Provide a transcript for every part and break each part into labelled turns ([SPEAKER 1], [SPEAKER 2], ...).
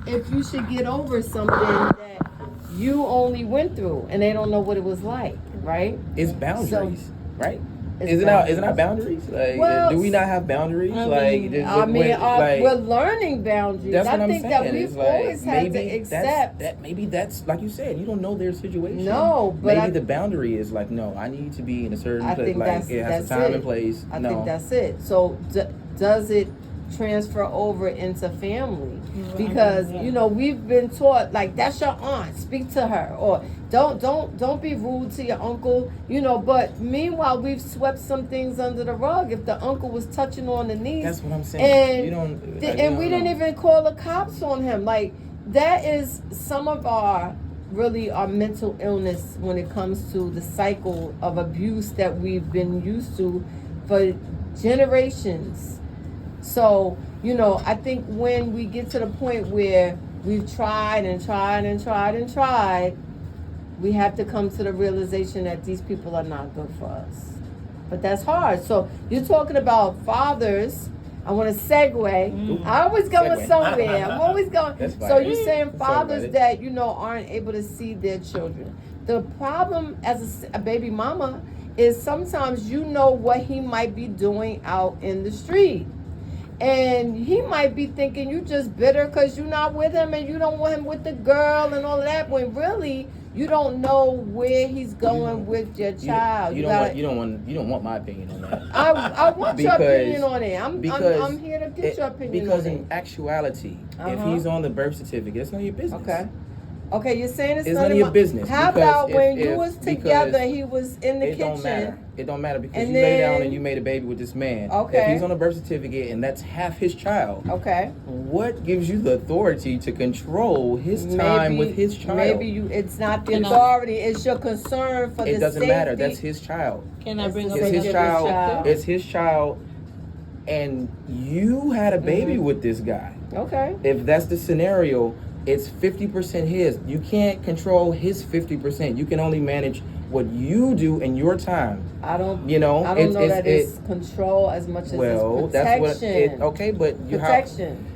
[SPEAKER 1] if you should get over something that you only went through and they don't know what it was like, right?
[SPEAKER 2] It's boundaries, right? Isn't our boundaries? Like,
[SPEAKER 1] well,
[SPEAKER 2] do we not have boundaries?
[SPEAKER 1] We're learning boundaries.
[SPEAKER 2] That's what I'm
[SPEAKER 1] think
[SPEAKER 2] saying.
[SPEAKER 1] that we've always had to accept
[SPEAKER 2] that. Maybe that's like you said. You don't know their situation.
[SPEAKER 1] No, but
[SPEAKER 2] maybe the boundary is like, no, I need to be in a certain place. Like it has a time and place.
[SPEAKER 1] I think that's it. So does it transfer over into family? Because we've been taught like that's your aunt, speak to her, or don't be rude to your uncle, but meanwhile we've swept some things under the rug. If the uncle was touching on the knees,
[SPEAKER 2] that's what I'm saying,
[SPEAKER 1] and we didn't even call the cops on him. Like that is some of our mental illness when it comes to the cycle of abuse that we've been used to for generations. So, I think when we get to the point where we've tried and tried and tried and tried, we have to come to the realization that these people are not good for us. But that's hard. So you're talking about fathers. I want to segue. I always going somewhere. I'm always going. So you're saying fathers that, aren't able to see their children. The problem as a baby mama is sometimes what he might be doing out in the street. And he might be thinking you just bitter because you're not with him and you don't want him with the girl and all of that. When really you don't know where he's going with your child.
[SPEAKER 2] You don't want my opinion on that.
[SPEAKER 1] I want your opinion on it. I'm here to get your opinion on it.
[SPEAKER 2] Because in actuality, if he's on the birth certificate, it's none of your business.
[SPEAKER 1] Okay, you're saying it's
[SPEAKER 2] none of your business.
[SPEAKER 1] How about when you was together, he was in the kitchen?
[SPEAKER 2] It don't matter because you lay down and you made a baby with this man.
[SPEAKER 1] Okay.
[SPEAKER 2] If he's on a birth certificate and that's half his child.
[SPEAKER 1] Okay.
[SPEAKER 2] What gives you the authority to control his time with his child?
[SPEAKER 1] It's not the authority. It's your concern for the safety.
[SPEAKER 2] It doesn't matter. That's his child.
[SPEAKER 3] Can I bring up
[SPEAKER 2] It's his child. It's his child. And you had a baby with this guy.
[SPEAKER 1] Okay.
[SPEAKER 2] If that's the scenario, it's 50% his. You can't control his 50%. You can only manage what you do in your time.
[SPEAKER 1] I don't know that it's control as much as it's protection.
[SPEAKER 2] That's what okay, but you
[SPEAKER 1] protection.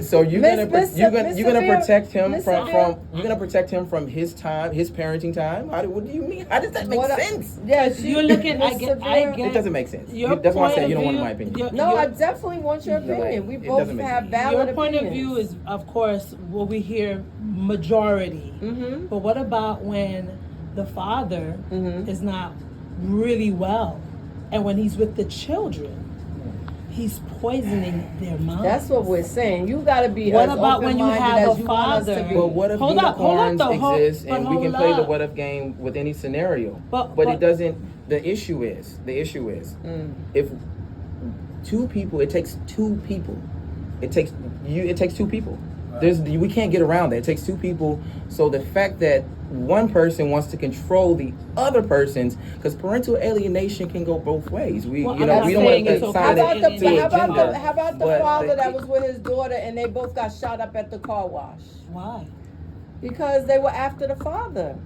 [SPEAKER 2] So you're gonna protect him from his time, his parenting time. What do you mean? How does that make sense?
[SPEAKER 1] Yes,
[SPEAKER 3] you're looking. I get.
[SPEAKER 2] It doesn't make sense. That's why I said you don't want my opinion.
[SPEAKER 1] I definitely want your opinion. We both have valid opinions.
[SPEAKER 3] Your point of view is, of course, what we hear majority. Mm-hmm. But what about when the father is not really well, and when he's with the children? He's poisoning their minds.
[SPEAKER 1] That's what we're saying. You got to be
[SPEAKER 3] what about when you have a father?
[SPEAKER 2] But what if unicorns exist and we can play the what if game with any scenario? But it doesn't. The issue is if two people. It takes two people. It takes two people. We can't get around that. It takes two people. So the fact that one person wants to control the other person's, because parental alienation can go both ways. We don't want to assign it to a gender.
[SPEAKER 1] How about the father that was with his daughter and they both got shot up at the car wash?
[SPEAKER 3] Why?
[SPEAKER 1] Because they were after the father.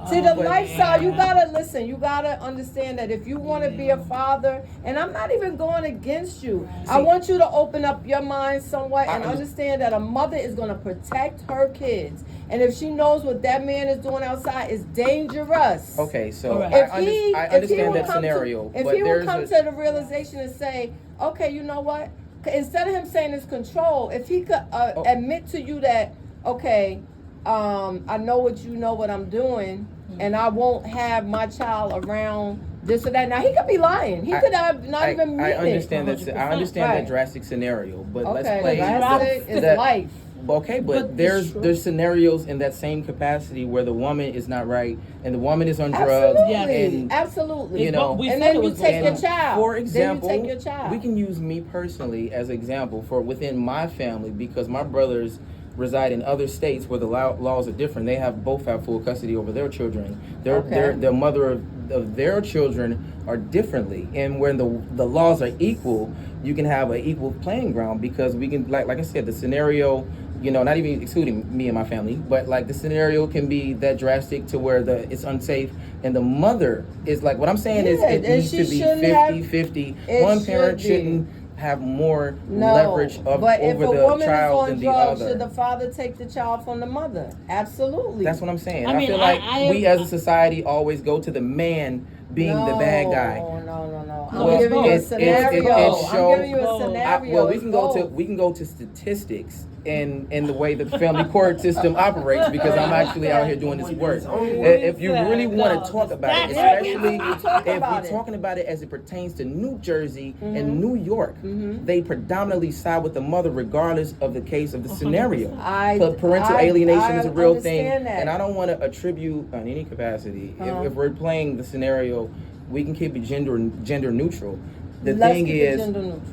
[SPEAKER 1] See, the lifestyle, you gotta listen. You gotta understand that if you want to be a father, and I'm not even going against you. See, I want you to open up your mind somewhat and understand that a mother is going to protect her kids. And if she knows what that man is doing outside is dangerous.
[SPEAKER 2] Okay, so I understand that scenario.
[SPEAKER 1] If he would come to the realization and say, okay, you know what? Instead of him saying it's control, if he could admit to you that, okay, I know what I'm doing, and I won't have my child around this or that. Now he could be lying. He could have not even mean it.
[SPEAKER 2] I understand that drastic scenario, but let's play
[SPEAKER 1] drastic is life.
[SPEAKER 2] Okay, but there's scenarios in that same capacity where the woman is not right and the woman is on drugs.
[SPEAKER 1] Absolutely.
[SPEAKER 2] You know,
[SPEAKER 1] and then you take your child.
[SPEAKER 2] For example, we can use me personally as an example for within my family because my brothers reside in other states where the laws are different. They both have full custody over their children. Their mother of their children are differently, and when the laws are equal, you can have an equal playing ground because we can like I said, the scenario. You know, not even excluding me and my family, but like the scenario can be that drastic to where it's unsafe and the mother is like, what I'm saying is it needs to be 50-50. One parent shouldn't have more
[SPEAKER 1] No,
[SPEAKER 2] leverage
[SPEAKER 1] but
[SPEAKER 2] over
[SPEAKER 1] if a
[SPEAKER 2] the
[SPEAKER 1] woman is
[SPEAKER 2] child
[SPEAKER 1] on
[SPEAKER 2] than the
[SPEAKER 1] drugs,
[SPEAKER 2] other.
[SPEAKER 1] should the father take the child from the mother? Absolutely.
[SPEAKER 2] That's what I'm saying.
[SPEAKER 3] I
[SPEAKER 2] I
[SPEAKER 3] mean,
[SPEAKER 2] feel like
[SPEAKER 3] I
[SPEAKER 2] we as a society always go to the man being the bad guy.
[SPEAKER 1] No.
[SPEAKER 3] No,
[SPEAKER 1] I'm
[SPEAKER 3] it's
[SPEAKER 1] giving you a
[SPEAKER 3] both.
[SPEAKER 1] scenario.
[SPEAKER 3] It's
[SPEAKER 1] I'm giving you a
[SPEAKER 3] both.
[SPEAKER 1] scenario.
[SPEAKER 2] Well, we
[SPEAKER 1] It's
[SPEAKER 2] can
[SPEAKER 1] both.
[SPEAKER 2] go to statistics and the way the family court system operates, because I'm actually out here doing this work. If you really want to talk about it, especially if we're talking about it as it pertains to New Jersey and New York, they predominantly side with the mother regardless of the case of the scenario. Parental alienation is a real thing, and I don't want to attribute on any capacity. If we're playing the scenario, we can keep it gender neutral. The thing is,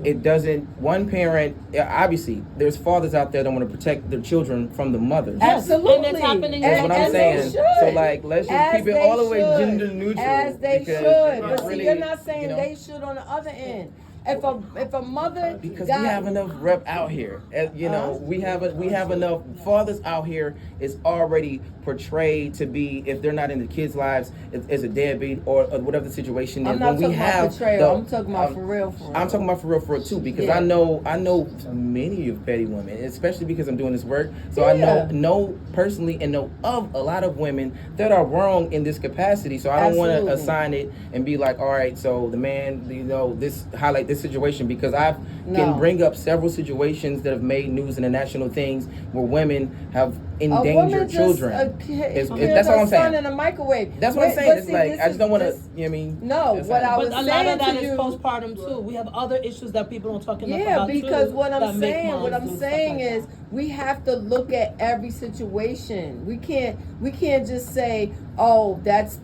[SPEAKER 2] it doesn't. One parent, obviously, there's fathers out there that want to protect their children from the mothers.
[SPEAKER 1] Absolutely,
[SPEAKER 3] and that's happening.
[SPEAKER 2] That's what I'm
[SPEAKER 1] and
[SPEAKER 2] saying. So, like, let's just keep it all the way
[SPEAKER 1] should.
[SPEAKER 2] gender neutral.
[SPEAKER 1] As they
[SPEAKER 2] because
[SPEAKER 1] should, but
[SPEAKER 2] really,
[SPEAKER 1] see, you're not saying
[SPEAKER 2] you know,
[SPEAKER 1] they should on the other end. If a mother
[SPEAKER 2] because we have enough rep out here, you know, we have enough fathers out here is already portrayed to be, if they're not in the kids' lives, as a deadbeat or whatever the situation is.
[SPEAKER 1] I'm not
[SPEAKER 2] when
[SPEAKER 1] talking
[SPEAKER 2] we
[SPEAKER 1] about
[SPEAKER 2] have
[SPEAKER 1] portrayal. I'm talking about for real.
[SPEAKER 2] I'm talking about for real too, because I know many of petty women, especially because I'm doing this work. So I know personally and know of a lot of women that are wrong in this capacity. So I don't want to assign it and be like, all right, so the man, you know, highlight this situation, because can bring up several situations that have made news international things where women have endangered children. That's all I'm saying.
[SPEAKER 1] In a microwave.
[SPEAKER 2] That's what I'm saying. It's like I just don't want to. You know what I mean?
[SPEAKER 1] No, what I was saying to you.
[SPEAKER 3] But a lot of that is postpartum too. We have other issues that people don't talk enough about.
[SPEAKER 1] Yeah, because
[SPEAKER 3] too,
[SPEAKER 1] what I'm saying is we have to look at every situation. We can't just say, oh, that's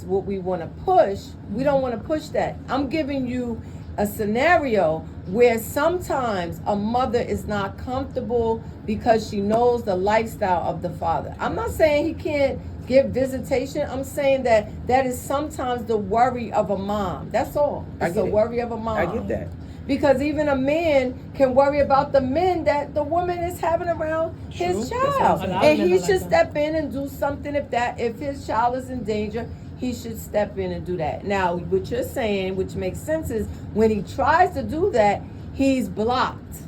[SPEAKER 1] what we want to push. We don't want to push that. I'm giving you a scenario where sometimes a mother is not comfortable because she knows the lifestyle of the father. I'm not saying he can't give visitation. I'm saying that is sometimes the worry of a mom. That's all. It's the worry of a mom.
[SPEAKER 2] I get that.
[SPEAKER 1] Because even a man can worry about the men that the woman is having around his child. And he should step in and do something if his child is in danger. He should step in and do that. Now, what you're saying, which makes sense, is when he tries to do that, he's blocked.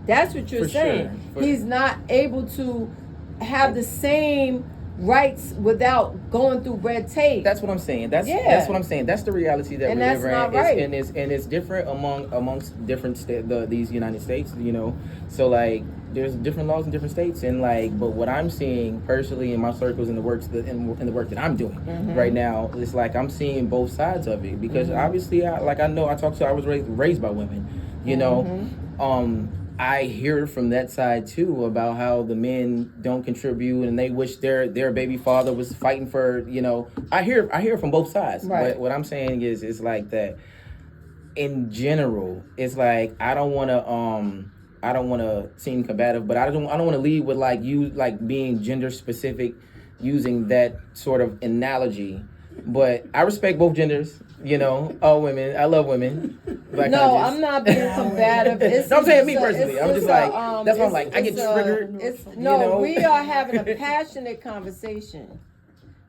[SPEAKER 1] That's what you're saying. He's not able to have the same rights without going through red tape.
[SPEAKER 2] That's what I'm saying. That's what I'm saying. That's the reality that we live in. And it's different amongst different these United States, you know. So like there's different laws in different states, and like, but what I'm seeing personally in my circles and the work that I'm doing right now, it's like I'm seeing both sides of it, because obviously I was raised by women, you know. I hear from that side too about how the men don't contribute and they wish their baby father was fighting for, you know. I hear from both sides.
[SPEAKER 1] Right.
[SPEAKER 2] But what I'm saying is, it's like that in general, it's like I don't want to seem combative, but I don't want to lead with like being gender specific using that sort of analogy. But I respect both genders, you know, all women. I love women.
[SPEAKER 1] No, I'm not being combative.
[SPEAKER 2] I'm saying me personally. I'm just like, that's why I'm like, I get triggered.
[SPEAKER 1] We are having a passionate conversation.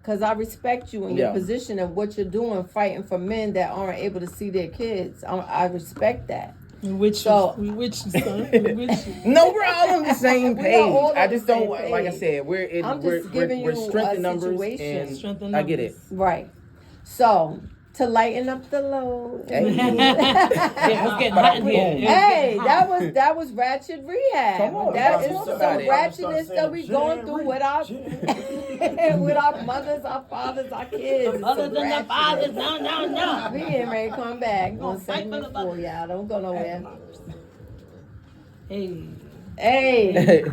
[SPEAKER 1] Because I respect you in your position of what you're doing, fighting for men that aren't able to see their kids. I respect that.
[SPEAKER 3] No, we're all
[SPEAKER 2] on the same page. I just don't, like I said, we're strength in numbers, and I get it.
[SPEAKER 1] Right. So, to lighten up the load.
[SPEAKER 2] Hey,
[SPEAKER 3] it's getting hot in here.
[SPEAKER 1] Hey, that was ratchet rehab.
[SPEAKER 2] Come on,
[SPEAKER 1] that is some ratchetness that we going through with our with our mothers, our fathers, our kids.
[SPEAKER 3] Other than the fathers, no.
[SPEAKER 1] We getting ready to come back on segment 4, y'all. Don't go nowhere.
[SPEAKER 3] Hey.